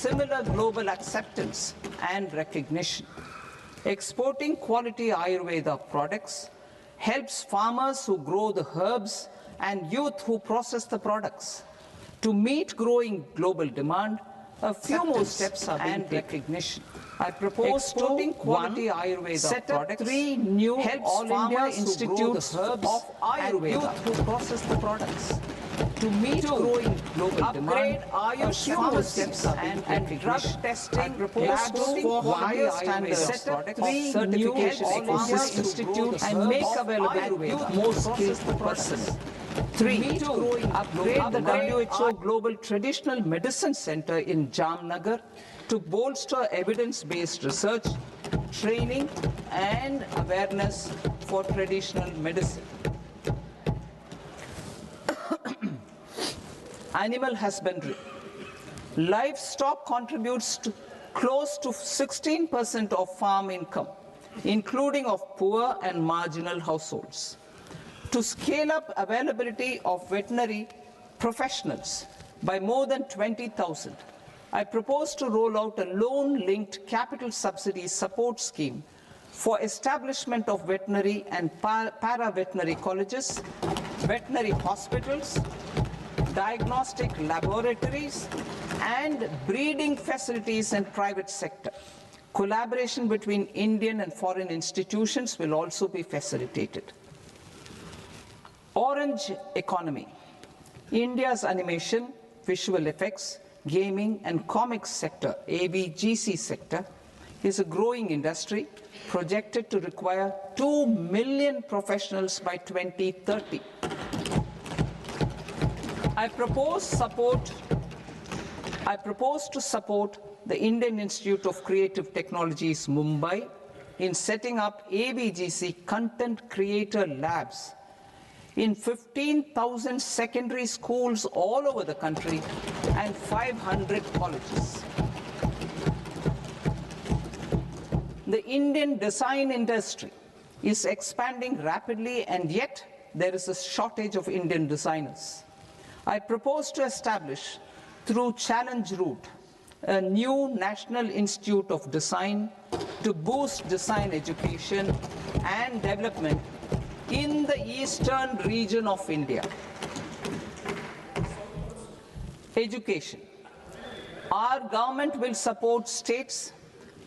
similar global acceptance and recognition. Exporting quality Ayurveda products helps farmers who grow the herbs and youth who process the products. To meet growing global demand, a few more steps are being recognition. I propose exporting quality Ayurveda set up products, 3 new All India Institutes of Ayurveda youth who process the products. To meet growing global demand, Ayush steps and drug testing labs for higher standards. Set up 3 certification institutes and make available more skilled persons. 3. Upgrade the WHO Global Traditional Medicine Center in Jamnagar to bolster evidence-based research, training, and awareness for traditional medicine. Animal husbandry. Livestock contributes to close to 16% of farm income, including of poor and marginal households. To scale up availability of veterinary professionals by more than 20,000, I propose to roll out a loan-linked capital subsidy support scheme for establishment of veterinary and para-veterinary colleges, veterinary hospitals, diagnostic laboratories, and breeding facilities in private sector. Collaboration between Indian and foreign institutions will also be facilitated. Orange economy. India's animation, visual effects, gaming and comics sector, AVGC sector, is a growing industry projected to require 2 million professionals by 2030. I propose to support the Indian Institute of Creative Technologies, Mumbai, in setting up AVGC content creator labs in 15,000 secondary schools all over the country and 500 colleges. The Indian design industry is expanding rapidly, and yet there is a shortage of Indian designers. I propose to establish, through Challenge Route, a new National Institute of Design to boost design education and development in the eastern region of India. Education. Our government will support states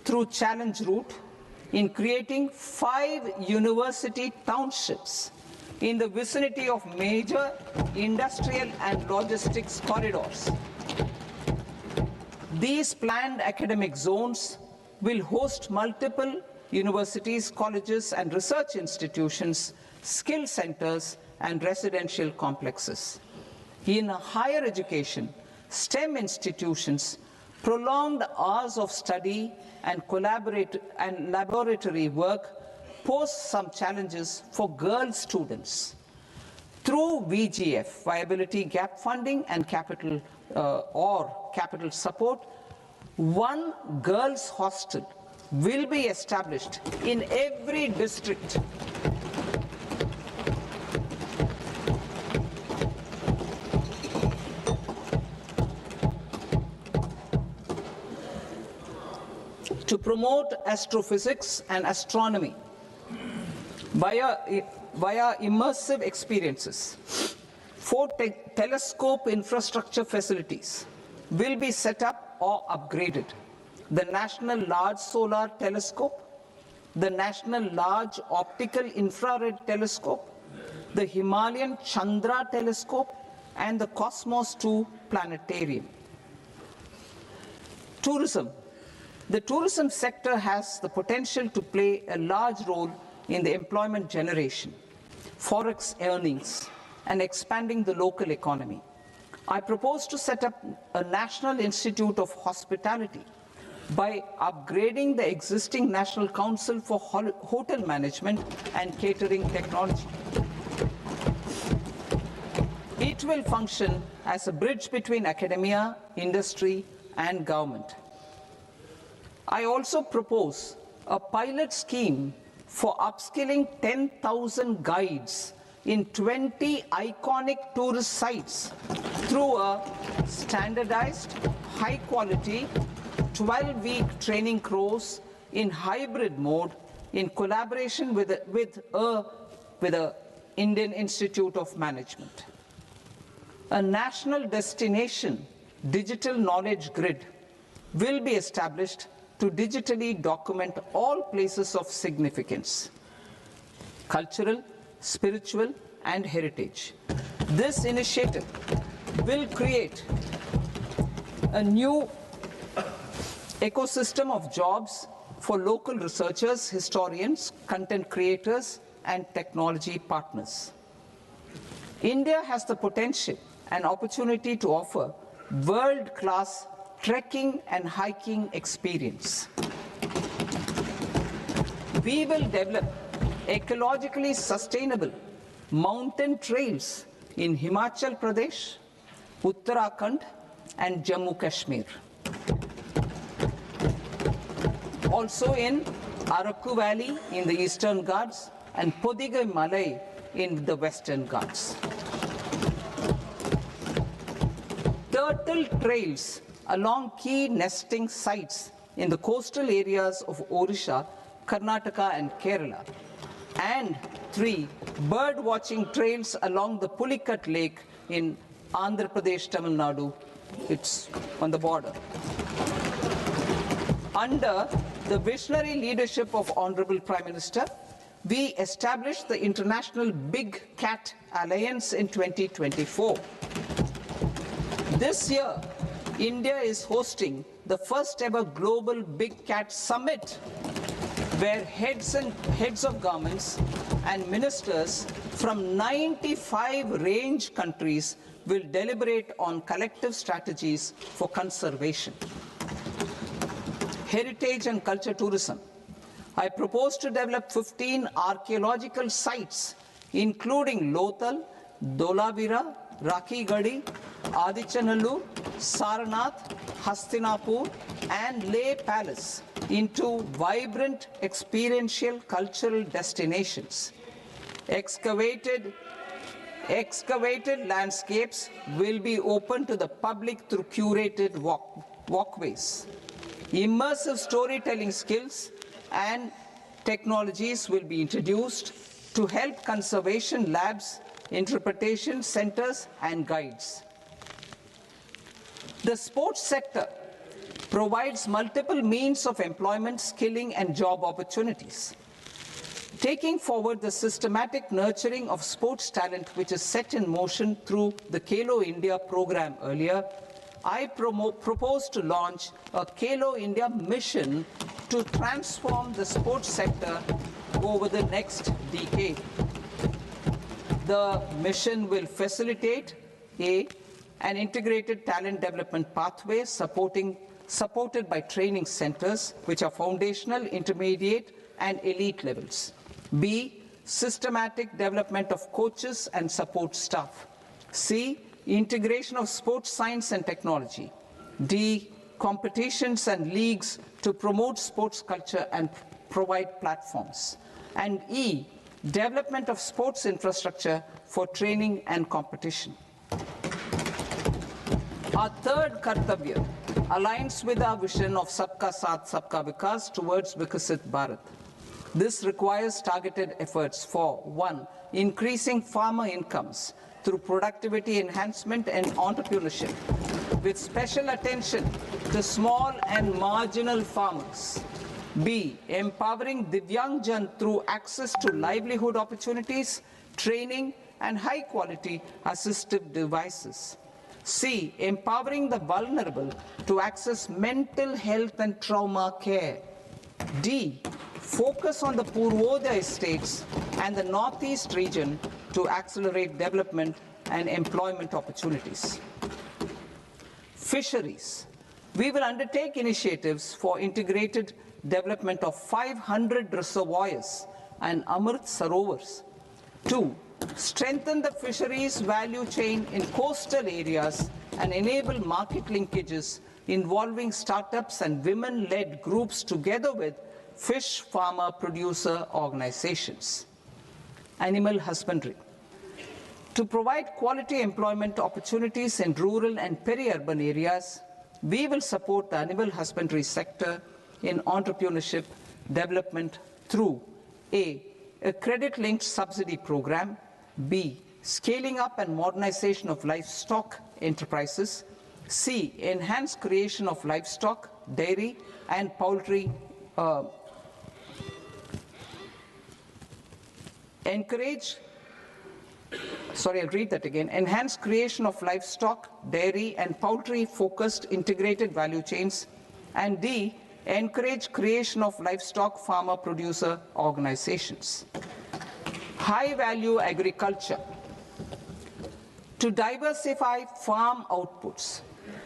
through Challenge Route in creating 5 university townships in the vicinity of major industrial and logistics corridors. These planned academic zones will host multiple universities, colleges, and research institutions, skill centers, and residential complexes. In higher education, STEM institutions, prolonged hours of study and laboratory work pose some challenges for girl students. Through VGF, Viability Gap Funding and capital support, 1 girls' hostel will be established in every district. To promote astrophysics and astronomy via immersive experiences. 4 telescope infrastructure facilities will be set up or upgraded. The National Large Solar Telescope, the National Large Optical Infrared Telescope, the Himalayan Chandra Telescope, and the Cosmos 2 Planetarium. Tourism. The tourism sector has the potential to play a large role in the employment generation, forex earnings, and expanding the local economy. I propose to set up a National Institute of Hospitality by upgrading the existing National Council for Hotel Management and Catering Technology. It will function as a bridge between academia, industry, and government. I also propose a pilot scheme for upskilling 10,000 guides in 20 iconic tourist sites through a standardized, high-quality, 12-week training course in hybrid mode in collaboration with the Indian Institute of Management. A national destination digital knowledge grid will be established to digitally document all places of significance, cultural, spiritual, and heritage. This initiative will create a new ecosystem of jobs for local researchers, historians, content creators, and technology partners. India has the potential and opportunity to offer world-class trekking and hiking experience. We will develop ecologically sustainable mountain trails in Himachal Pradesh, Uttarakhand, and Jammu Kashmir. Also in Araku Valley in the Eastern Ghats and Podigai Malai in the Western Ghats. Turtle trails along key nesting sites in the coastal areas of Odisha, Karnataka, and Kerala. And 3, bird watching trails along the Pulikat Lake in Andhra Pradesh, Tamil Nadu. It's on the border. Under the visionary leadership of Honorable Prime Minister, we established the International Big Cat Alliance in 2024. This year, India is hosting the first ever Global Big Cat Summit, where heads of governments and ministers from 95 range countries will deliberate on collective strategies for conservation. Heritage and culture tourism. I propose to develop 15 archaeological sites, including Lothal, Dolavira, Rakhi Gadi, Adichanallur, Saranath, Hastinapur, and Leh Palace into vibrant experiential cultural destinations. Excavated landscapes will be open to the public through curated walkways. Immersive storytelling skills and technologies will be introduced to help conservation labs, interpretation centers, and guides. The sports sector provides multiple means of employment, skilling, and job opportunities. Taking forward the systematic nurturing of sports talent which is set in motion through the Khelo India program earlier, I propose to launch a Khelo India mission to transform the sports sector over the next decade. The mission will facilitate an integrated talent development pathway supported by training centers which are foundational, intermediate, and elite levels. B, systematic development of coaches and support staff. C, integration of sports science and technology. D, competitions and leagues to promote sports culture and provide platforms. And E, development of sports infrastructure for training and competition. Our third Kartavya aligns with our vision of Sabka Saath, Sabka Vikas towards Vikasit Bharat. This requires targeted efforts for 1, increasing farmer incomes through productivity enhancement and entrepreneurship, with special attention to small and marginal farmers. B, empowering Divyangjan through access to livelihood opportunities, training, and high-quality assistive devices. C, empowering the vulnerable to access mental health and trauma care. D, focus on the Purvodaya states and the Northeast region to accelerate development and employment opportunities. Fisheries. We will undertake initiatives for integrated development of 500 reservoirs and Amrit Sarovars. 2, strengthen the fisheries value chain in coastal areas and enable market linkages involving startups and women-led groups together with fish farmer producer organizations. Animal husbandry. To provide quality employment opportunities in rural and peri-urban areas, we will support the animal husbandry sector in entrepreneurship development through A credit-linked subsidy program, B, scaling up and modernization of livestock enterprises, C, enhanced creation of livestock, dairy and poultry, enhanced creation of livestock, dairy and poultry-focused integrated value chains, and D, encourage creation of livestock farmer-producer organizations. High-value agriculture. To diversify farm outputs,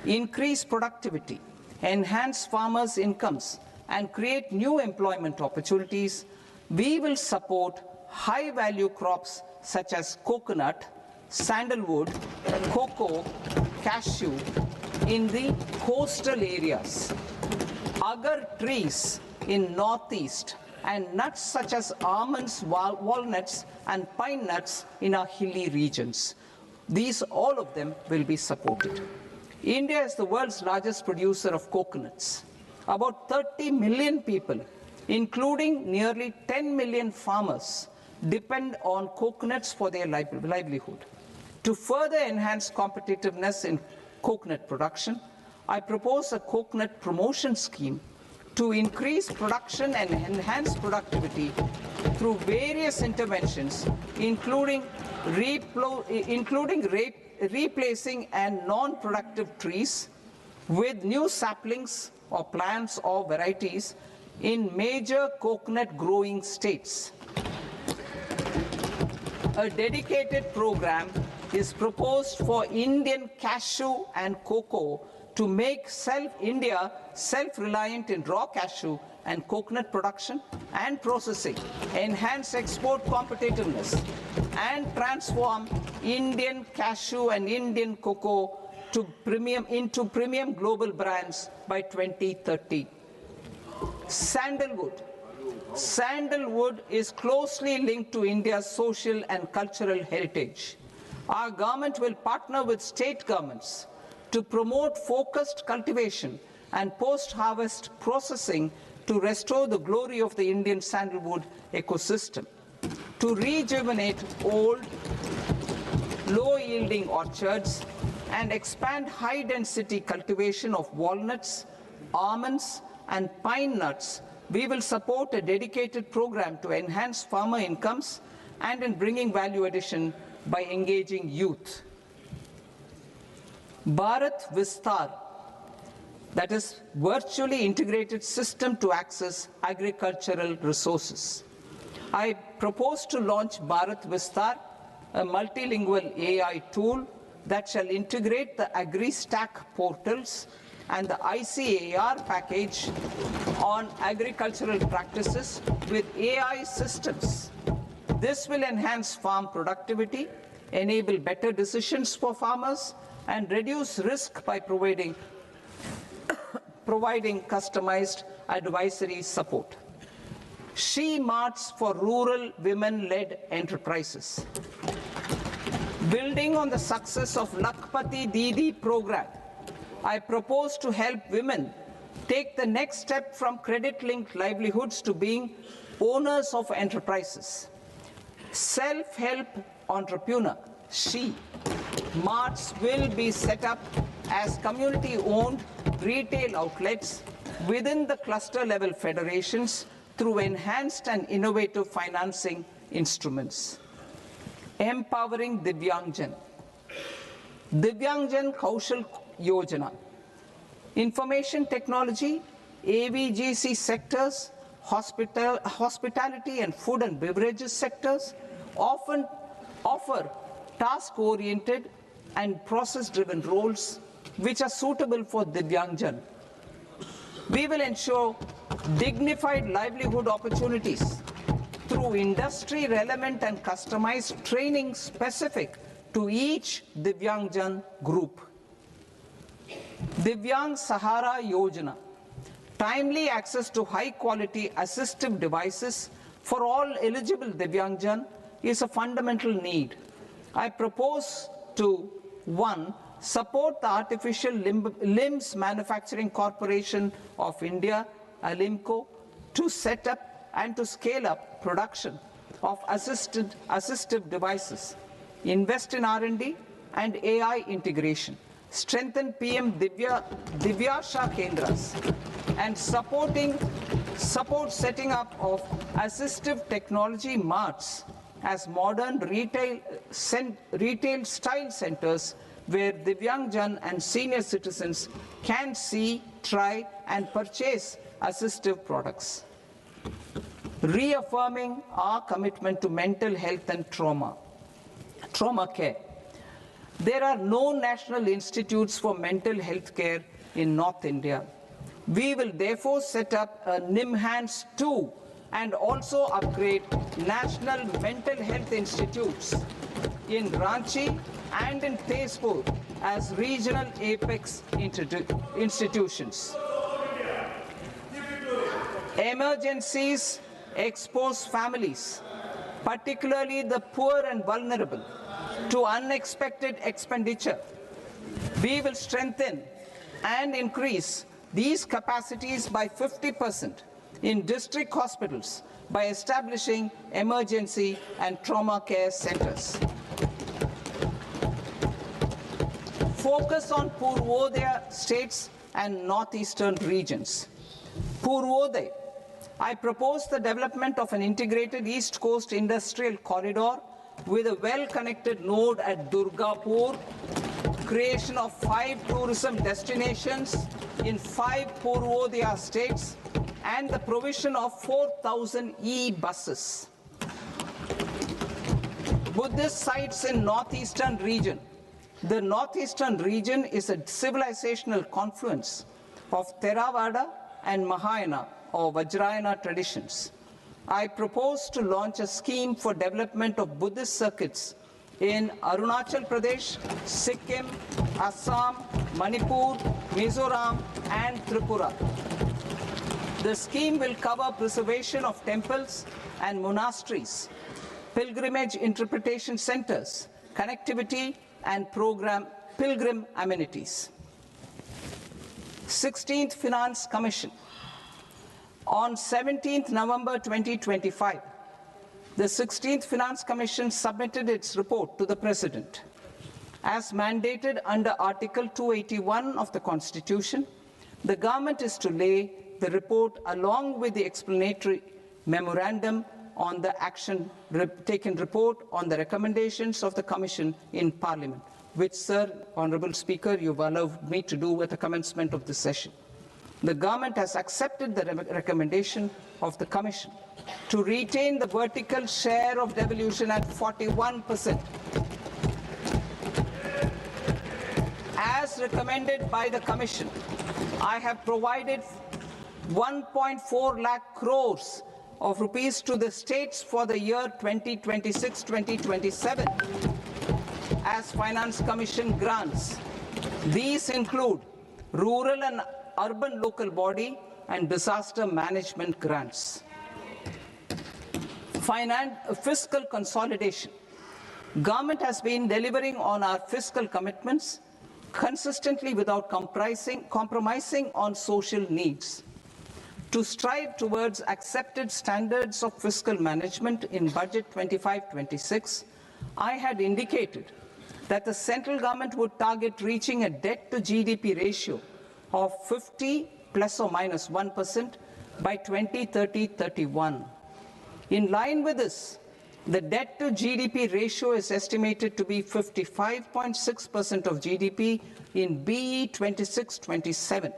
increase productivity, enhance farmers' incomes, and create new employment opportunities, we will support high-value crops such as coconut, sandalwood, cocoa, cashew in the coastal areas, agar trees in northeast, and nuts such as almonds, walnuts, and pine nuts in our hilly regions. All of them will be supported. India is the world's largest producer of coconuts. About 30 million people, including nearly 10 million farmers, depend on coconuts for their livelihood. To further enhance competitiveness in coconut production, I propose a coconut promotion scheme to increase production and enhance productivity through various interventions, including replacing and non-productive trees with new saplings or plants or varieties in major coconut growing states. A dedicated program is proposed for Indian cashew and cocoa to make India self-reliant in raw cashew and coconut production and processing, enhance export competitiveness, and transform Indian cashew and Indian cocoa into premium global brands by 2030. Sandalwood. Sandalwood is closely linked to India's social and cultural heritage. Our government will partner with state governments to promote focused cultivation and post-harvest processing to restore the glory of the Indian sandalwood ecosystem, to rejuvenate old, low-yielding orchards, and expand high-density cultivation of walnuts, almonds, and pine nuts. We will support a dedicated program to enhance farmer incomes and in bringing value addition by engaging youth. Bharat Vistar, that is virtually integrated system to access agricultural resources. I propose to launch Bharat Vistar, a multilingual AI tool that shall integrate the AgriStack portals and the ICAR package on agricultural practices with AI systems. This will enhance farm productivity, enable better decisions for farmers, and reduce risk by providing customized advisory support. She-Marts for rural women-led enterprises. Building on the success of Lakpati Didi program, I propose to help women take the next step from credit-linked livelihoods to being owners of enterprises. Self-help entrepreneur, She-Marts will be set up as community-owned retail outlets within the cluster-level federations through enhanced and innovative financing instruments. Empowering Divyangjan. Divyangjan Kaushal Yojana. Information technology, AVGC sectors, hospitality and food and beverages sectors often offer task-oriented and process-driven roles which are suitable for Divyangjan. We will ensure dignified livelihood opportunities through industry-relevant and customized training specific to each Divyangjan group. Divyang Sahara Yojana. Timely access to high-quality assistive devices for all eligible Divyangjan is a fundamental need. I propose to 1. Support the Artificial Limbs Manufacturing Corporation of India, Alimco, to set up and to scale up production of assistive devices, invest in R&D and AI integration, strengthen PM Divyasha Kendras, and support setting up of assistive technology marts as modern retail style centers where Divyangjan and senior citizens can see, try and purchase assistive products. Reaffirming our commitment to mental health and trauma care. There are no national institutes for mental health care in North India. We will therefore set up a NIMHANS 2 and also upgrade national mental health institutes in Ranchi and in Tezpur as regional apex institutions. Emergencies expose families, particularly the poor and vulnerable, to unexpected expenditure. We will strengthen and increase these capacities by 50% in district hospitals by establishing emergency and trauma care centers. Focus on Purvodaya states and northeastern regions. Purvodaya. I propose the development of an integrated East Coast industrial corridor with a well-connected node at Durgapur, creation of 5 tourism destinations in 5 Purvodaya states, and the provision of 4,000 e-buses. Buddhist sites in northeastern region. The northeastern region is a civilizational confluence of Theravada and Mahayana or Vajrayana traditions. I propose to launch a scheme for development of Buddhist circuits in Arunachal Pradesh, Sikkim, Assam, Manipur, Mizoram, and Tripura. The scheme will cover preservation of temples and monasteries, pilgrimage interpretation centers, connectivity, and pilgrim amenities. 16th Finance Commission. On 17th November 2025, the 16th Finance Commission submitted its report to the President. As mandated under Article 281 of the Constitution, the government is to lay the report along with the explanatory memorandum on the action taken report on the recommendations of the Commission in Parliament, which, Sir, Honourable Speaker, you've allowed me to do at the commencement of this session. The government has accepted the recommendation of the Commission to retain the vertical share of devolution at 41%. As recommended by the Commission, I have provided 1.4 lakh crores of rupees to the states for the year 2026-2027 as Finance Commission grants. These include rural and urban local body and disaster management grants. Fiscal consolidation. Government has been delivering on our fiscal commitments consistently without compromising on social needs. To strive towards accepted standards of fiscal management in Budget 25-26, I had indicated that the central government would target reaching a debt to GDP ratio of 50 plus or minus 1% by 2030-31. In line with this, the debt to GDP ratio is estimated to be 55.6% of GDP in BE 26-27,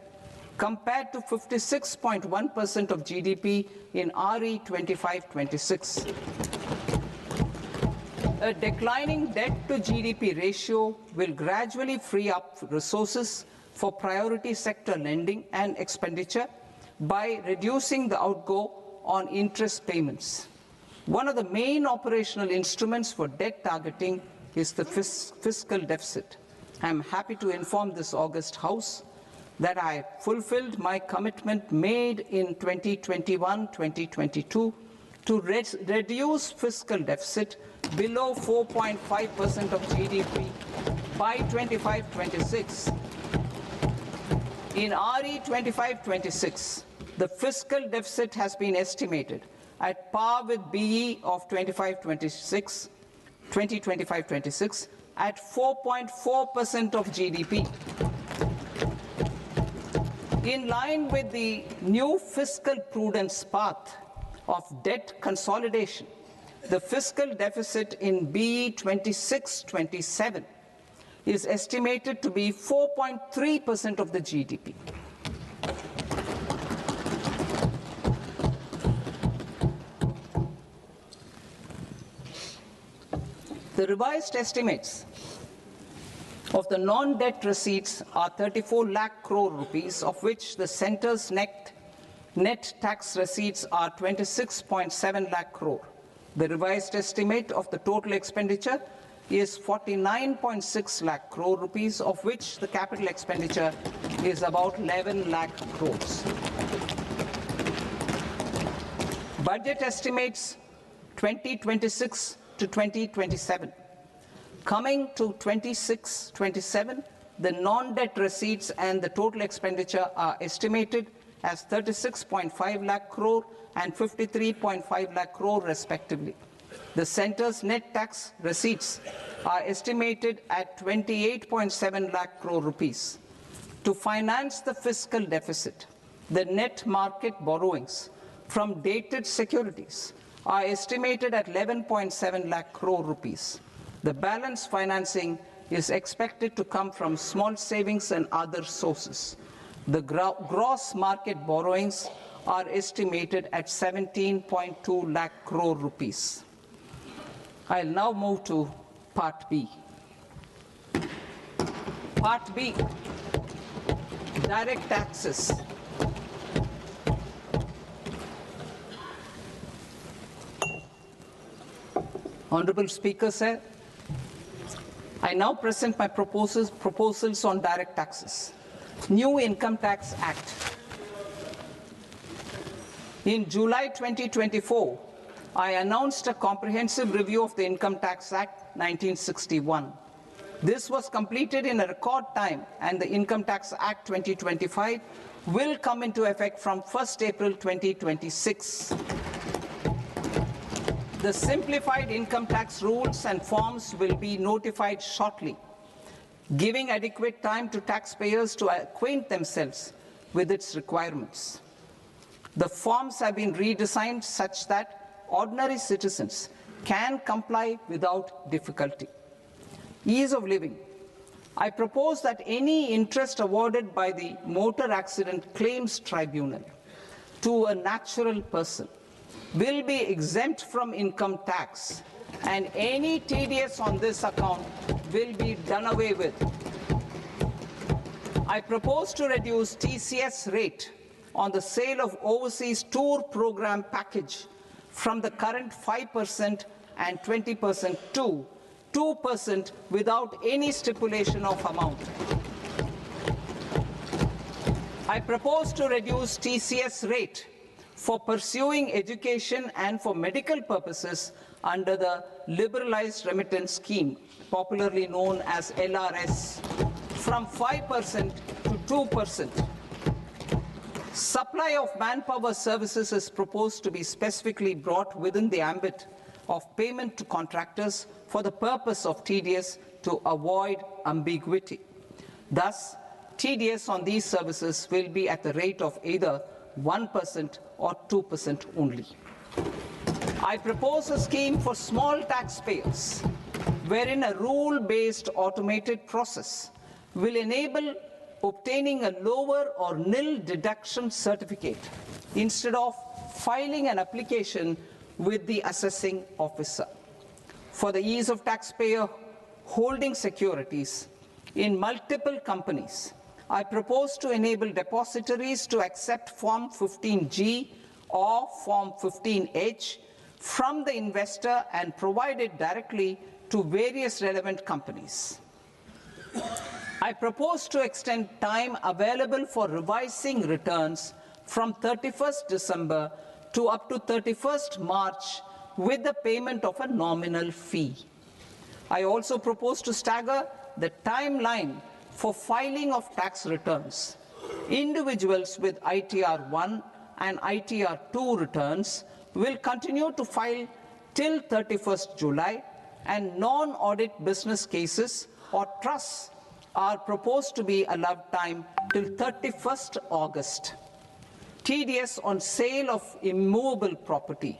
compared to 56.1% of GDP in RE 25-26. A declining debt to GDP ratio will gradually free up resources for priority sector lending and expenditure by reducing the outgo on interest payments. One of the main operational instruments for debt targeting is the fiscal deficit. I am happy to inform this August House that I fulfilled my commitment made in 2021-2022 to reduce fiscal deficit below 4.5% of GDP by 25-26. In RE 25-26, the fiscal deficit has been estimated at par with BE of 2025-26 at 4.4% of GDP. In line with the new fiscal prudence path of debt consolidation, the fiscal deficit in BE 26-27 is estimated to be 4.3% of the GDP. The revised estimates of the non-debt receipts are 34 lakh crore rupees, of which the centre's net tax receipts are 26.7 lakh crore. The revised estimate of the total expenditure is 49.6 lakh crore rupees, of which the capital expenditure is about 11 lakh crores. Budget estimates 2026 to 2027. Coming to 26-27, the non-debt receipts and the total expenditure are estimated as 36.5 lakh crore and 53.5 lakh crore respectively. The centre's net tax receipts are estimated at 28.7 lakh crore rupees. To finance the fiscal deficit, the net market borrowings from dated securities are estimated at 11.7 lakh crore rupees. The balance financing is expected to come from small savings and other sources. The gross market borrowings are estimated at 17.2 lakh crore rupees. I'll now move to Part B. Part B, direct taxes. Honorable Speaker, sir, I now present my proposals on direct taxes. New Income Tax Act. In July 2024, I announced a comprehensive review of the Income Tax Act 1961. This was completed in a record time, and the Income Tax Act 2025 will come into effect from 1st April 2026. The simplified income tax rules and forms will be notified shortly, giving adequate time to taxpayers to acquaint themselves with its requirements. The forms have been redesigned such that ordinary citizens can comply without difficulty. Ease of living. I propose that any interest awarded by the Motor Accident Claims Tribunal to a natural person will be exempt from income tax, and any TDS on this account will be done away with. I propose to reduce TCS rate on the sale of overseas tour program package from the current 5% and 20% to 2% without any stipulation of amount. I propose to reduce TCS rate for pursuing education and for medical purposes under the Liberalized Remittance Scheme, popularly known as LRS, from 5% to 2%. Supply of manpower services is proposed to be specifically brought within the ambit of payment to contractors for the purpose of TDS to avoid ambiguity. Thus, TDS on these services will be at the rate of either 1% or 2% only. I propose a scheme for small taxpayers, wherein a rule-based automated process will enable obtaining a lower or nil deduction certificate instead of filing an application with the assessing officer. For the ease of taxpayer holding securities in multiple companies, I propose to enable depositories to accept Form 15G or Form 15H from the investor and provide it directly to various relevant companies. I propose to extend time available for revising returns from 31st December to up to 31st March with the payment of a nominal fee. I also propose to stagger the timeline for filing of tax returns. Individuals with ITR 1 and ITR 2 returns will continue to file till 31st July, and non-audit business cases or trusts are proposed to be allowed time till 31st August. TDS on sale of immovable property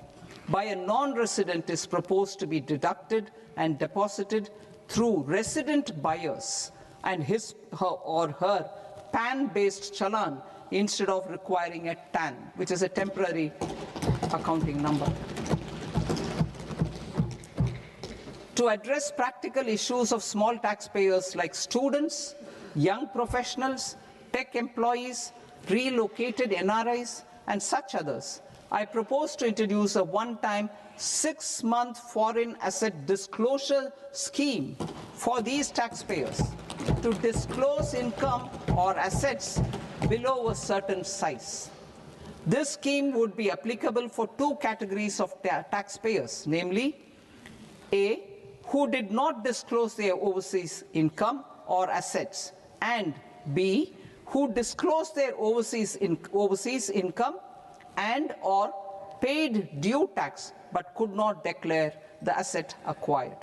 by a non-resident is proposed to be deducted and deposited through resident buyers and his or her PAN-based challan instead of requiring a TAN, which is a temporary accounting number. To address practical issues of small taxpayers like students, young professionals, tech employees, relocated NRIs, and such others, I propose to introduce a one-time 6-month foreign asset disclosure scheme for these taxpayers to disclose income or assets below a certain size. This scheme would be applicable for two categories of taxpayers, namely, A, who did not disclose their overseas income or assets, and B, who disclosed their overseas income and or paid due tax but could not declare the asset acquired.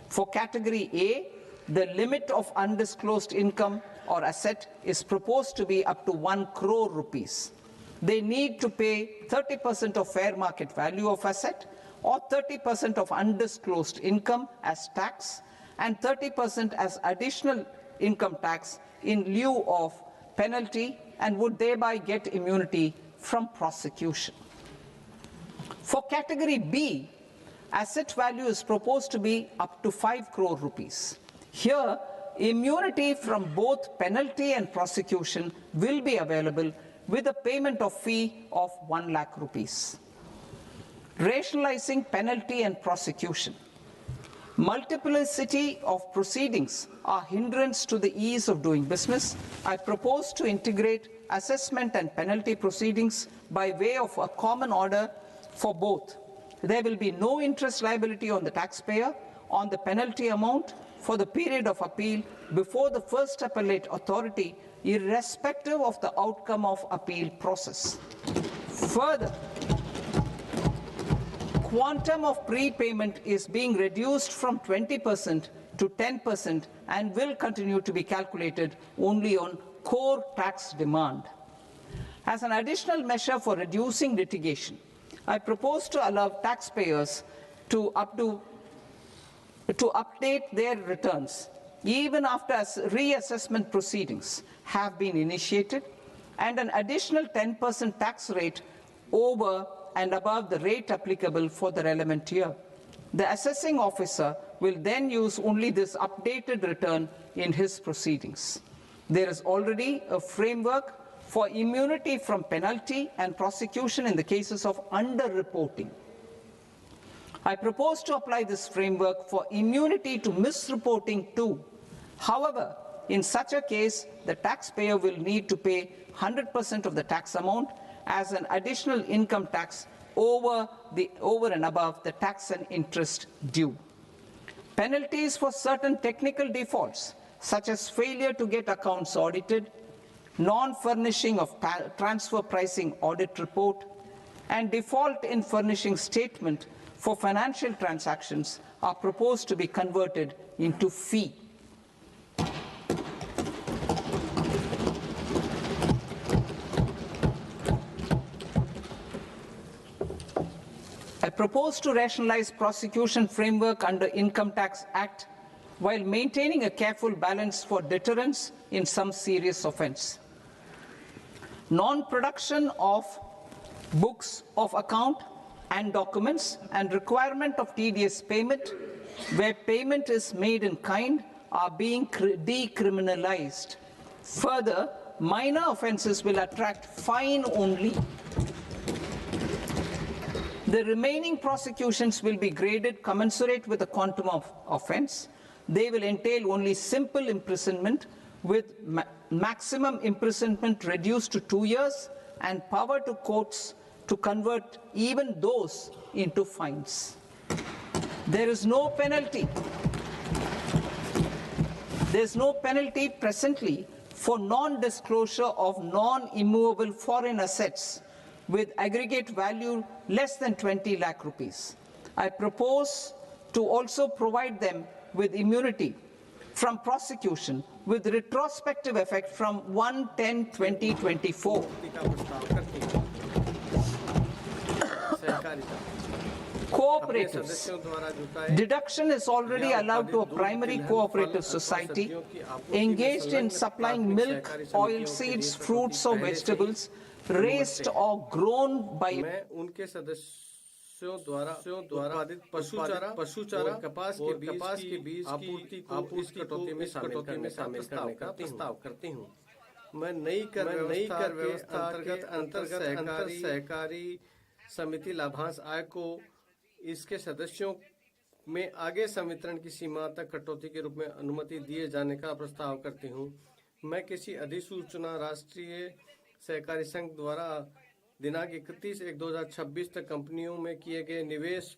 For category A, the limit of undisclosed income or asset is proposed to be up to 1 crore rupees. They need to pay 30% of fair market value of asset or 30% of undisclosed income as tax and 30% as additional income tax in lieu of penalty, and would thereby get immunity from prosecution. For category B, asset value is proposed to be up to 5 crore rupees. Here, immunity from both penalty and prosecution will be available with a payment of fee of 1 lakh rupees. Rationalizing penalty and prosecution. Multiplicity of proceedings are hindrance to the ease of doing business. I propose to integrate assessment and penalty proceedings by way of a common order for both. There will be no interest liability on the taxpayer on the penalty amount for the period of appeal before the first appellate authority, irrespective of the outcome of appeal process. Further, quantum of prepayment is being reduced from 20% to 10% and will continue to be calculated only on core tax demand. As an additional measure for reducing litigation, I propose to allow taxpayers to update their returns even after reassessment proceedings have been initiated, and an additional 10% tax rate over and above the rate applicable for the relevant year. The assessing officer will then use only this updated return in his proceedings. There is already a framework for immunity from penalty and prosecution in the cases of underreporting. I propose to apply this framework for immunity to misreporting too. However, in such a case, the taxpayer will need to pay 100% of the tax amount as an additional income tax over and above the tax and interest due. Penalties for certain technical defaults, such as failure to get accounts audited, non-furnishing of transfer pricing audit report, and default in furnishing statement for financial transactions, are proposed to be converted into fee. I propose to rationalize prosecution framework under Income Tax Act while maintaining a careful balance for deterrence in some serious offence. Non-production of books of account and documents and requirement of TDS payment where payment is made in kind are being decriminalized. Further, minor offences will attract fine only. The remaining prosecutions will be graded commensurate with the quantum of offence. They will entail only simple imprisonment with maximum imprisonment reduced to 2 years and power to courts to convert even those into fines. There is no penalty. There's no penalty presently for non-disclosure of non-immovable foreign assets with aggregate value less than 20 lakh rupees. I propose to also provide them with immunity from prosecution with retrospective effect from 1/10/2024. Cooperatives. Deduction is already allowed to a primary cooperative society engaged in supplying milk, oilseeds, fruits or vegetables raised or grown by द्वारा उत्पादित पशुचारा कपास के बीज आपूर्ति को इस कटौती में शामिल करने का प्रस्ताव करती हूँ। मैं नई कर व्यवस्था अंतर्गत सहकारी समिति लाभांश आय को इसके सदस्यों में आगे संवितरण की सीमा तक कटौती के रूप में अनुमति दिए जाने का प्रस्ताव करती हूँ। मैं किसी अधिसूचना राष्ट्रीय सहकारी संघ द्वारा दिनांक 31/1/2026 तक कंपनियों में किए गए निवेश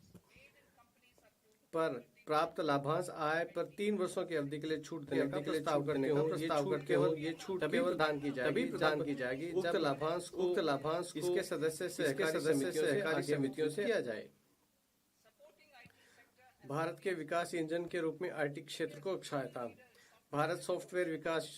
पर प्राप्त लाभांश आय पर 3 वर्षों की अवधि के लिए छूट देने का प्रस्ताव करने का ये छूट प्रदान की जाएगी उक्त लाभांश को इसके सदस्य सहकारी समितियों से किया जाए। भारत के विकास इंजन के रूप में आईटी क्षेत्र को सहायता। भारत सॉफ्टवेयर विकास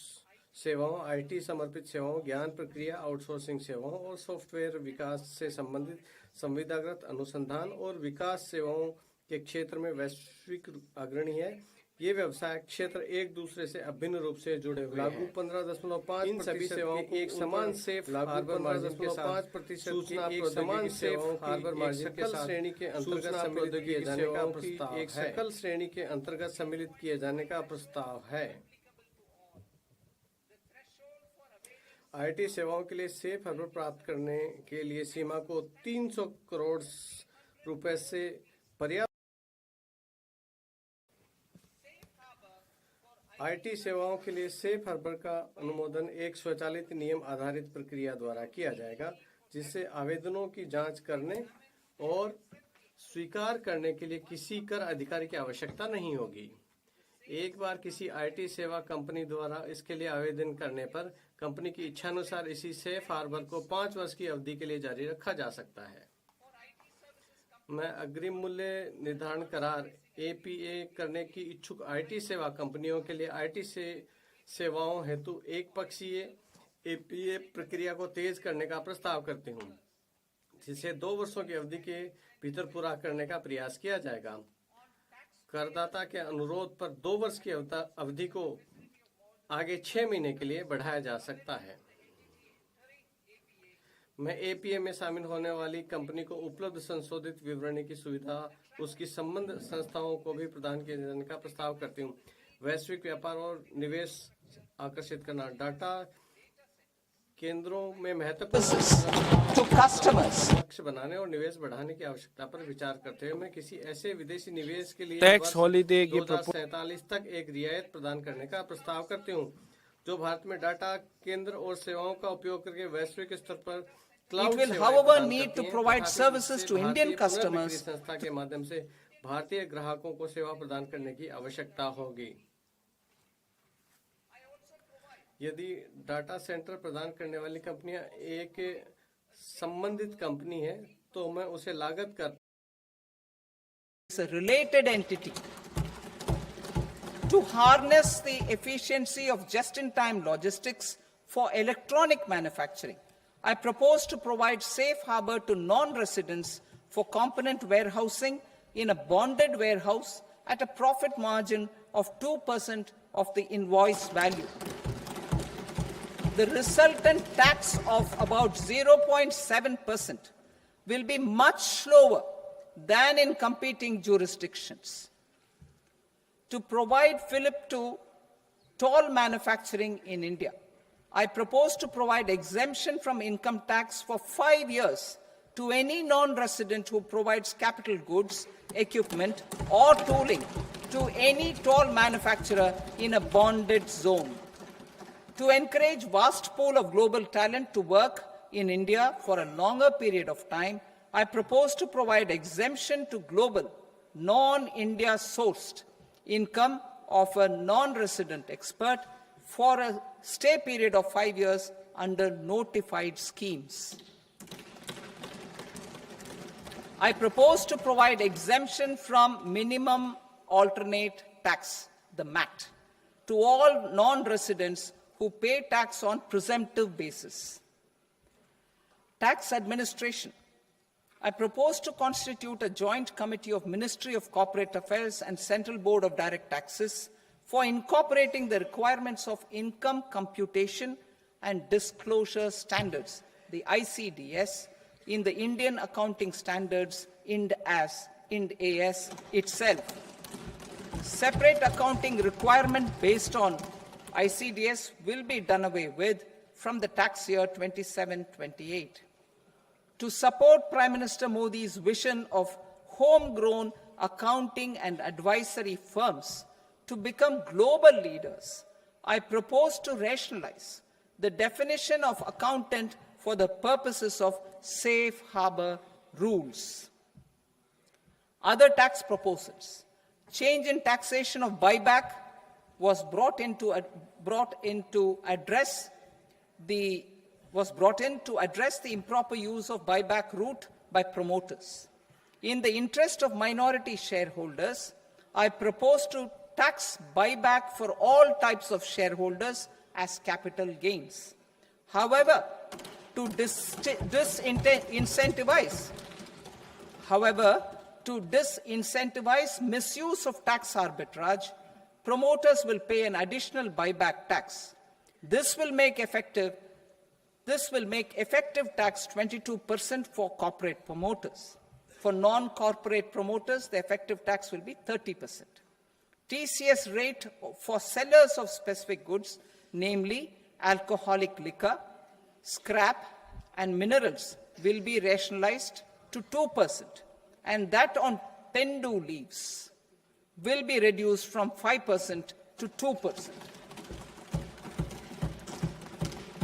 सेवाओं, आईटी समर्पित सेवाओं, ज्ञान प्रक्रिया आउटसोर्सिंग सेवाओं और सॉफ्टवेयर विकास से संबंधित संविदागत अनुसंधान और विकास सेवाओं के क्षेत्र में वैश्विक अग्रणी है। ये व्यवसाय क्षेत्र एक दूसरे से अभिन्न रूप से जुड़े हुए हैं। लागू 15.5 इन सभी सेवाओं को एक समान सेफ हार्बर मार्जिन के साथ 5% सूचना एक समान सेफ हार्बर मार्जिन के साथ श्रेणी के अंतर्गत सम्मिलित किए जाने का प्रस्ताव एक सकल श्रेणी के अंतर्गत सम्मिलित किए जाने का प्रस्ताव है। आईटी सेवाओं के लिए सेफ हार्बर प्राप्त करने के लिए सीमा को 300 करोड़ रुपए से पर्याप्त। आईटी सेवाओं के लिए सेफ हार्बर का अनुमोदन एक स्वचालित नियम आधारित प्रक्रिया द्वारा किया जाएगा, जिससे आवेदनों की जांच करने और स्वीकार करने के लिए किसी कर अधिकारी की आवश्यकता नहीं होगी। एक बार किसी आईटी सेवा कंपनी द्वारा इसके लिए आवेदन करने पर कंपनी की इच्छानुसार इसी सेफ हार्बर को 5 वर्ष की अवधि के लिए जारी रखा जा सकता है। मैं अग्रिम मूल्य निर्धारण करार एपीए करने की इच्छुक आईटी सेवा कंपनियों के लिए आईटी सेवाओं हेतु एक पक्षीय एपीए प्रक्रिया को तेज करने का प्रस्ताव करती हूँ, जिसे 2 वर्षों की अवधि के भीतर पूरा करने का प्रयास किया जाएगा। करदाता के अनुरोध पर 2 वर्ष की अवधि को आगे 6 महीने के लिए बढ़ाया जा सकता है। मैं एपीए में शामिल होने वाली कंपनी को उपलब्ध संशोधित विवरणी की सुविधा उसकी संबंध संस्थाओं को भी प्रदान किए जाने का प्रस्ताव करती हूँ। वैश्विक व्यापार और निवेश आकर्षित करना। डाटा केंद्रों में महत्वपूर्ण लक्ष्य बनाने और निवेश बढ़ाने की आवश्यकता पर विचार करते हुए मैं किसी ऐसे विदेशी निवेश के लिए टैक्स हॉलिडे 2047 तक एक रियायत प्रदान करने का प्रस्ताव करती हूँ, जो भारत में डाटा केंद्र और सेवाओं का उपयोग करके वैश्विक स्तर पर It will, however, need to provide services to Indian customers संस्था के माध्यम से भारतीय ग्राहकों को सेवा प्रदान करने की आवश्यकता होगी। यदि डाटा सेंटर प्रदान करने वाली कंपनियां एक संबंधित कंपनी है तो मैं उसे लागत कर a related entity to harness the efficiency of just-in-time logistics for electronic manufacturing. I propose to provide safe harbor to non-residents for component warehousing in a bonded warehouse at a profit margin of 2% of the invoice value. The resultant tax of about 0.7% will be much lower than in competing jurisdictions. To provide fillip to toll manufacturing in India, I propose to provide exemption from income tax for 5 years to any non-resident who provides capital goods, equipment, or tooling to any toll manufacturer in a bonded zone. To encourage vast pool of global talent to work in India for a longer period of time, I propose to provide exemption to global, non-India sourced income of a non-resident expert for a stay period of 5 years under notified schemes. I propose to provide exemption from minimum alternate tax, the MAT, to all non-residents who pay tax on presumptive basis. Tax administration. I propose to constitute a joint committee of Ministry of Corporate Affairs and Central Board of Direct Taxes for incorporating the requirements of income computation and disclosure standards, the ICDS, in the Indian Accounting Standards, IND AS itself. Separate accounting requirement based on ICDS will be done away with from the tax year 27-28. To support Prime Minister Modi's vision of homegrown accounting and advisory firms to become global leaders, I propose to rationalize the definition of accountant for the purposes of safe harbor rules. Other tax proposals. Change in taxation of buyback was brought in to address the improper use of buyback route by promoters. In the interest of minority shareholders, I propose to tax buyback for all types of shareholders as capital gains. However, to disincentivize misuse of tax arbitrage, promoters will pay an additional buyback tax. This will make effective tax 22% for corporate promoters. For non-corporate promoters, the effective tax will be 30%. TCS rate for sellers of specific goods, namely alcoholic liquor, scrap, and minerals, will be rationalized to 2%, and that on tendu leaves will be reduced from 5% to 2%.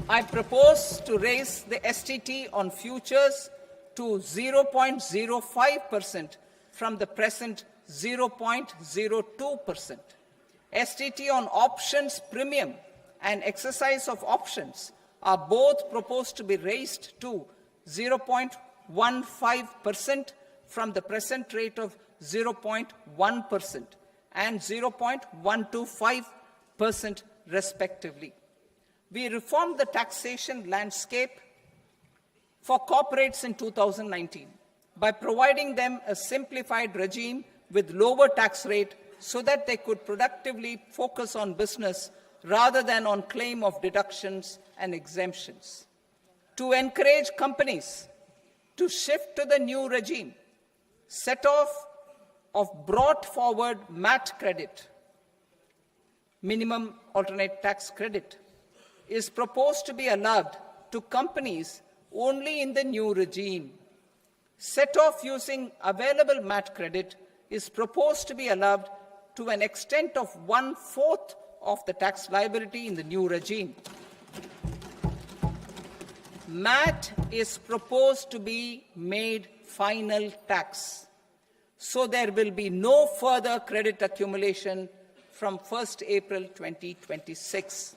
I propose to raise the STT on futures to 0.05% from the present 0.02%. STT on options premium and exercise of options are both proposed to be raised to 0.15% from the present rate of 0.1% and 0.125% respectively. We reformed the taxation landscape for corporates in 2019 by providing them a simplified regime with lower tax rate so that they could productively focus on business rather than on claim of deductions and exemptions. To encourage companies to shift to the new regime, set off of brought forward MAT credit, minimum alternate tax credit, is proposed to be allowed to companies only in the new regime. Set off using available MAT credit is proposed to be allowed to an extent of 1/4 of the tax liability in the new regime. MAT is proposed to be made final tax, so there will be no further credit accumulation from 1st April 2026.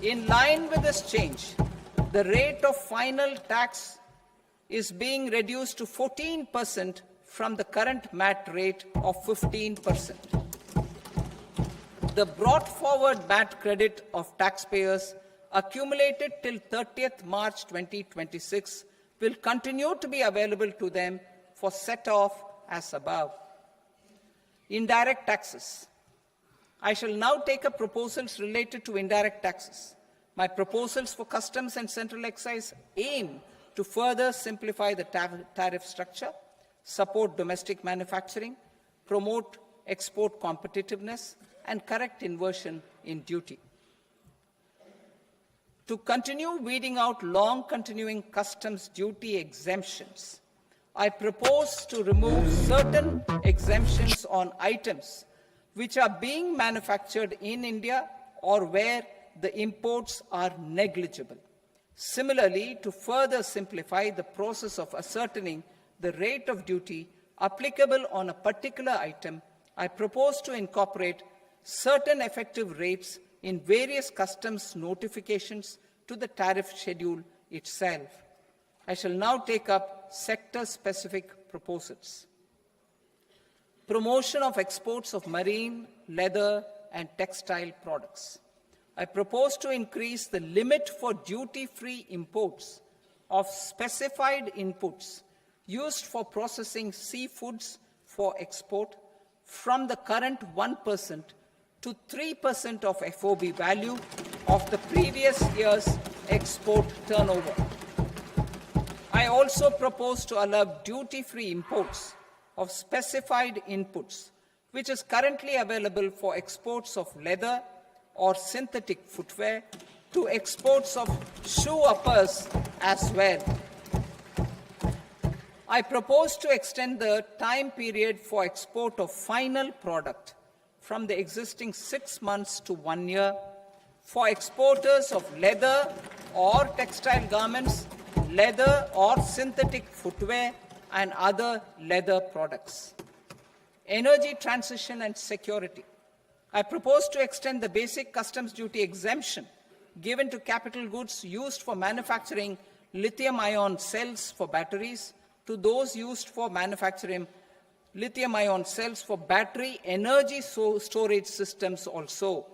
In line with this change, the rate of final tax is being reduced to 14% from the current MAT rate of 15%. The brought forward MAT credit of taxpayers accumulated till 30th March 2026 will continue to be available to them for set-off as above. Indirect taxes. I shall now take up proposals related to indirect taxes. My proposals for customs and central excise aim to further simplify the tariff structure, support domestic manufacturing, promote export competitiveness, and correct inversion in duty. To continue weeding out long-continuing customs duty exemptions, I propose to remove certain exemptions on items which are being manufactured in India or where the imports are negligible. Similarly, to further simplify the process of ascertaining the rate of duty applicable on a particular item, I propose to incorporate certain effective rates in various customs notifications to the tariff schedule itself. I shall now take up sector-specific proposals. Promotion of exports of marine, leather, and textile products. I propose to increase the limit for duty-free imports of specified inputs used for processing seafoods for export from the current 1% to 3% of FOB value of the previous year's export turnover. I also propose to allow duty-free imports of specified inputs, which is currently available for exports of leather or synthetic footwear, to exports of shoe uppers as well. I propose to extend the time period for export of final product from the existing 6 months to 1 year for exporters of leather or textile garments, leather or synthetic footwear, and other leather products. Energy transition and security. I propose to extend the basic customs duty exemption given to capital goods used for manufacturing lithium-ion cells for batteries to those used for manufacturing lithium-ion cells for battery energy storage systems also.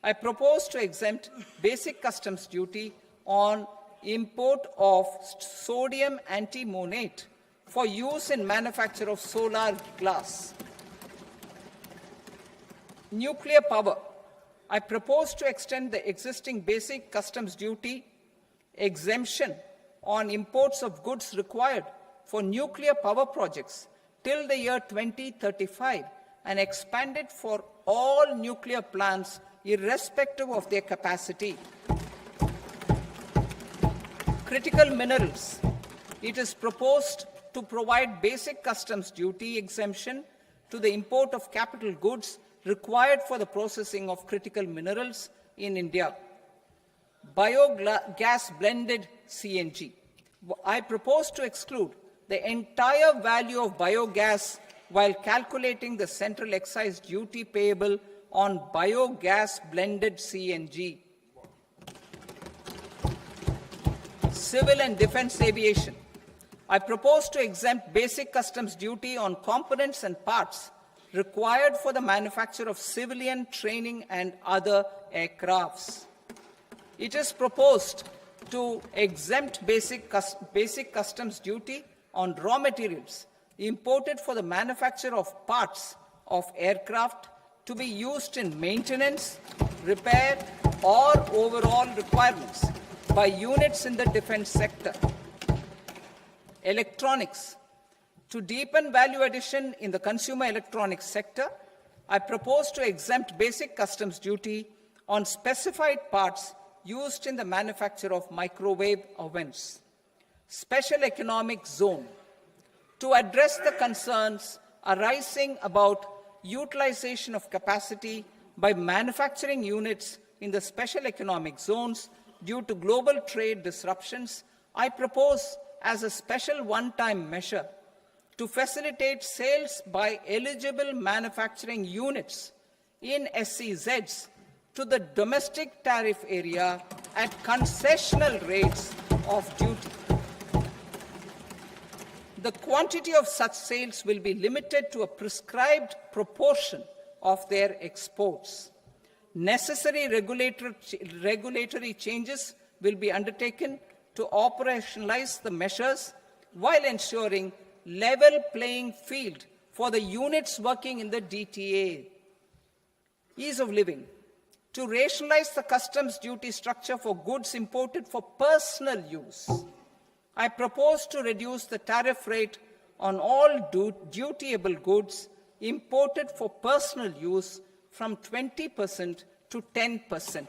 I propose to exempt basic customs duty on import of sodium antimonate for use in manufacture of solar glass. Nuclear power. I propose to extend the existing basic customs duty exemption on imports of goods required for nuclear power projects till the year 2035 and expand it for all nuclear plants irrespective of their capacity. Critical minerals. It is proposed to provide basic customs duty exemption to the import of capital goods required for the processing of critical minerals in India. Biogas blended CNG. I propose to exclude the entire value of biogas while calculating the central excise duty payable on biogas blended CNG. Civil and defense aviation. I propose to exempt basic customs duty on components and parts required for the manufacture of civilian training and other aircrafts. It is proposed to exempt basic customs duty on raw materials imported for the manufacture of parts of aircraft to be used in maintenance, repair, or overall requirements by units in the defense sector. Electronics. To deepen value addition in the consumer electronics sector, I propose to exempt basic customs duty on specified parts used in the manufacture of microwave ovens. Special economic zone. To address the concerns arising about utilization of capacity by manufacturing units in the special economic zones due to global trade disruptions, I propose as a special one-time measure to facilitate sales by eligible manufacturing units in SEZs to the domestic tariff area at concessional rates of duty. The quantity of such sales will be limited to a prescribed proportion of their exports. Necessary regulatory changes will be undertaken to operationalize the measures while ensuring level playing field for the units working in the DTA. Ease of living. To rationalize the customs duty structure for goods imported for personal use, I propose to reduce the tariff rate on all dutiable goods imported for personal use from 20% to 10%.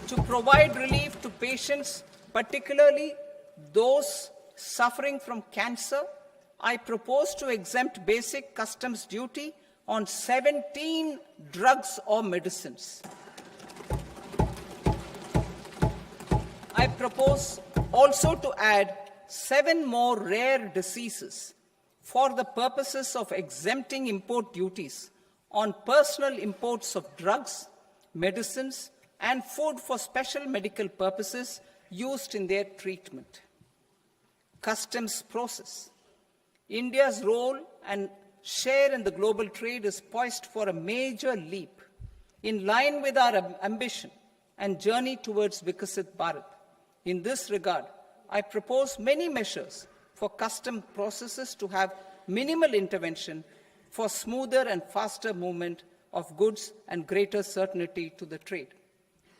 To provide relief to patients, particularly those suffering from cancer, I propose to exempt basic customs duty on 17 drugs or medicines. I propose also to add 7 more rare diseases for the purposes of exempting import duties on personal imports of drugs, medicines, and food for special medical purposes used in their treatment. Customs process. India's role and share in the global trade is poised for a major leap in line with our ambition and journey towards Viksit Bharat. In this regard, I propose many measures for custom processes to have minimal intervention for smoother and faster movement of goods and greater certainty to the trade.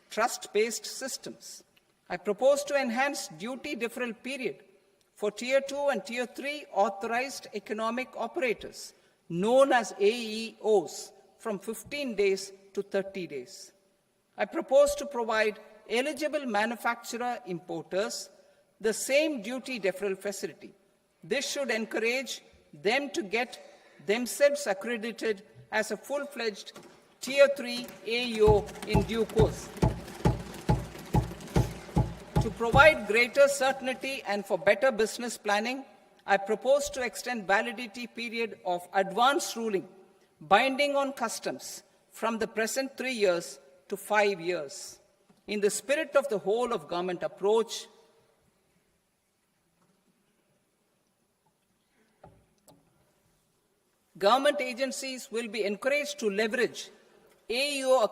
Trust-based systems. I propose to enhance duty deferral period for Tier 2 and Tier 3 authorized economic operators, known as AEOs, from 15 days to 30 days. I propose to provide eligible manufacturer importers the same duty deferral facility. This should encourage them to get themselves accredited as a full-fledged Tier 3 AEO in due course. To provide greater certainty and for better business planning, I propose to extend validity period of advance ruling binding on customs from the present 3 years to 5 years. In the spirit of the whole of government approach, government agencies will be encouraged to leverage AEO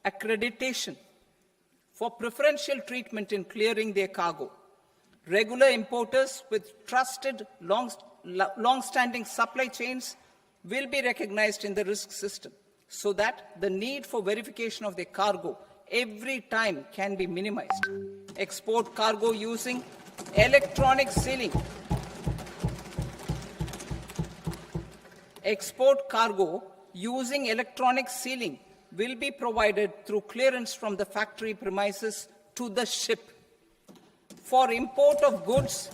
accreditation for preferential treatment in clearing their cargo. Regular importers with trusted, long-standing supply chains will be recognized in the risk system so that the need for verification of their cargo every time can be minimized. Export cargo using electronic sealing. Export cargo using electronic sealing will be provided through clearance from the factory premises to the ship. For import of goods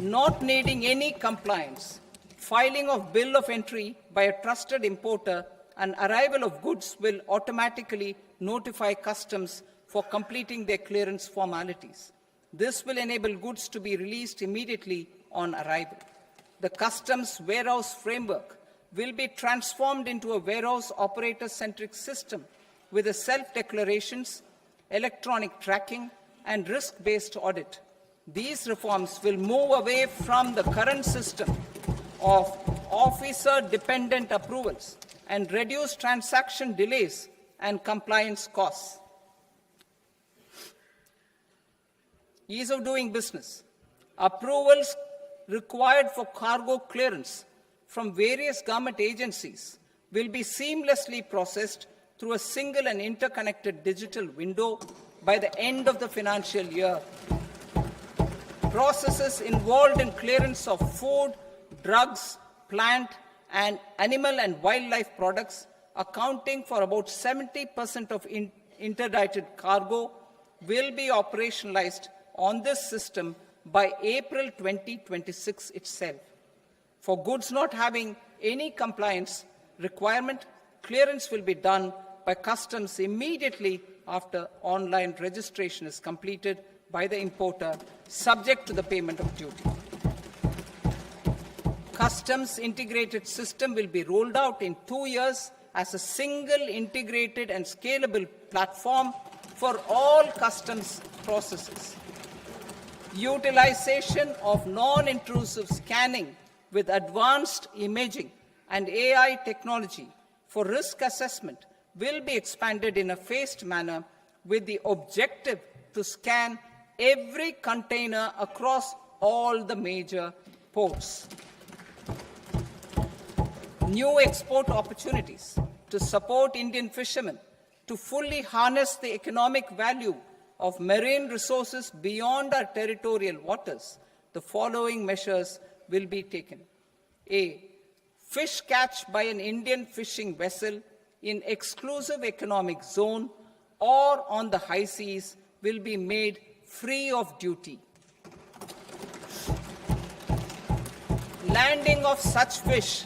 not needing any compliance, filing of bill of entry by a trusted importer and arrival of goods will automatically notify customs for completing their clearance formalities. This will enable goods to be released immediately on arrival. The customs warehouse framework will be transformed into a warehouse operator-centric system with a self-declarations, electronic tracking, and risk-based audit. These reforms will move away from the current system of officer-dependent approvals and reduce transaction delays and compliance costs. Ease of doing business. Approvals required for cargo clearance from various government agencies will be seamlessly processed through a single and interconnected digital window by the end of the financial year. Processes involved in clearance of food, drugs, plant, and animal and wildlife products, accounting for about 70% of interdicted cargo, will be operationalized on this system by April 2026 itself. For goods not having any compliance requirement, clearance will be done by customs immediately after online registration is completed by the importer, subject to the payment of duty. Customs integrated system will be rolled out in 2 years as a single integrated and scalable platform for all customs processes. Utilization of non-intrusive scanning with advanced imaging and AI technology for risk assessment will be expanded in a phased manner with the objective to scan every container across all the major ports. New export opportunities to support Indian fishermen to fully harness the economic value of marine resources beyond our territorial waters. The following measures will be taken. A. Fish catch by an Indian fishing vessel in exclusive economic zone or on the high seas will be made free of duty. Landing of such fish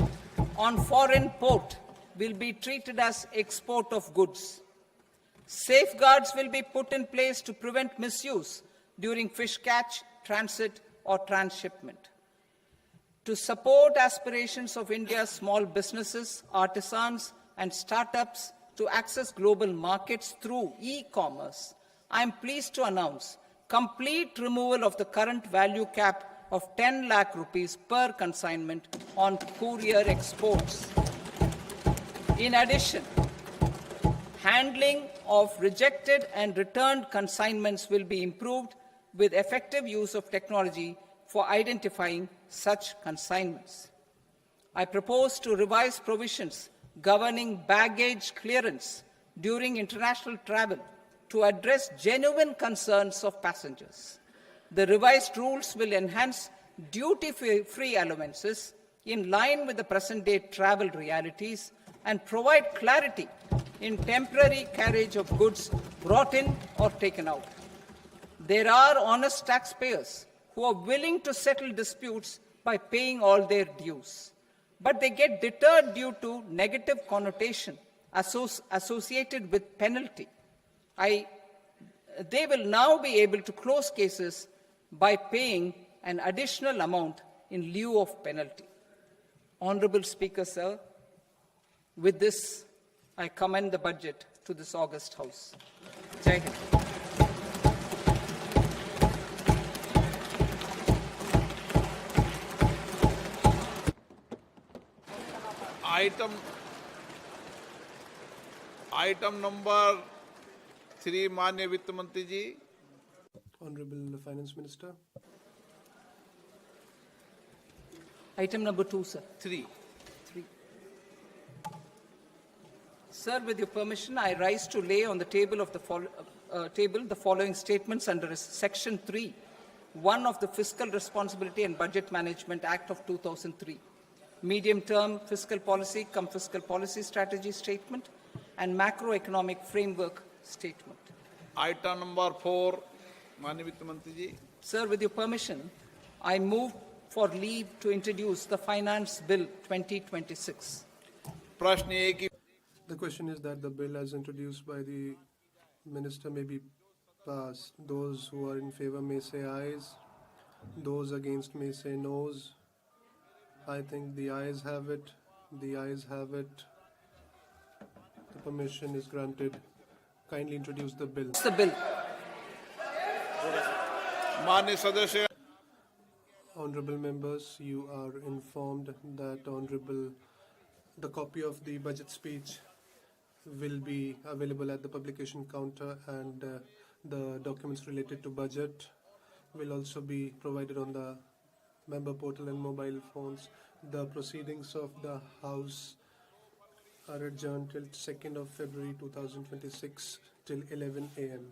on foreign port will be treated as export of goods. Safeguards will be put in place to prevent misuse during fish catch, transit, or transshipment. To support aspirations of India's small businesses, artisans, and startups to access global markets through e-commerce, I am pleased to announce complete removal of the current value cap of 10 lakh rupees per consignment on courier exports. In addition, handling of rejected and returned consignments will be improved with effective use of technology for identifying such consignments. I propose to revise provisions governing baggage clearance during international travel to address genuine concerns of passengers. The revised rules will enhance duty-free allowances in line with the present-day travel realities and provide clarity in temporary carriage of goods brought in or taken out. There are honest taxpayers who are willing to settle disputes by paying all their dues, but they get deterred due to negative connotation associated with penalty. They will now be able to close cases by paying an additional amount in lieu of penalty. Honorable Speaker, sir, with this, I commend the budget to this august House. Jai Hind. Item number 3 माननीय वित्त मंत्री जी. Honorable Finance Minister. Item number 2, sir. 3. Sir, with your permission, I rise to lay on the table of the following statements under Section 3, 1 of the Fiscal Responsibility and Budget Management Act of 2003, medium-term fiscal policy cum fiscal policy strategy statement, and macroeconomic framework statement. Item number 4 माननीय वित्त मंत्री जी. Sir, with your permission, I move for leave to introduce the Finance Bill 2026. प्रश्न ये कि The question is that the bill as introduced by the minister may be passed. Those who are in favor may say ayes. Those against may say noes. I think the ayes have it. The ayes have it. The permission is granted. Kindly introduce the bill. The bill. माननीय सदस्य Honorable members, you are informed that the copy of the budget speech will be available at the publication counter, and the documents related to budget will also be provided on the member portal and mobile phones. The proceedings of the House are adjourned till 2nd of February 2026 till 11 a.m.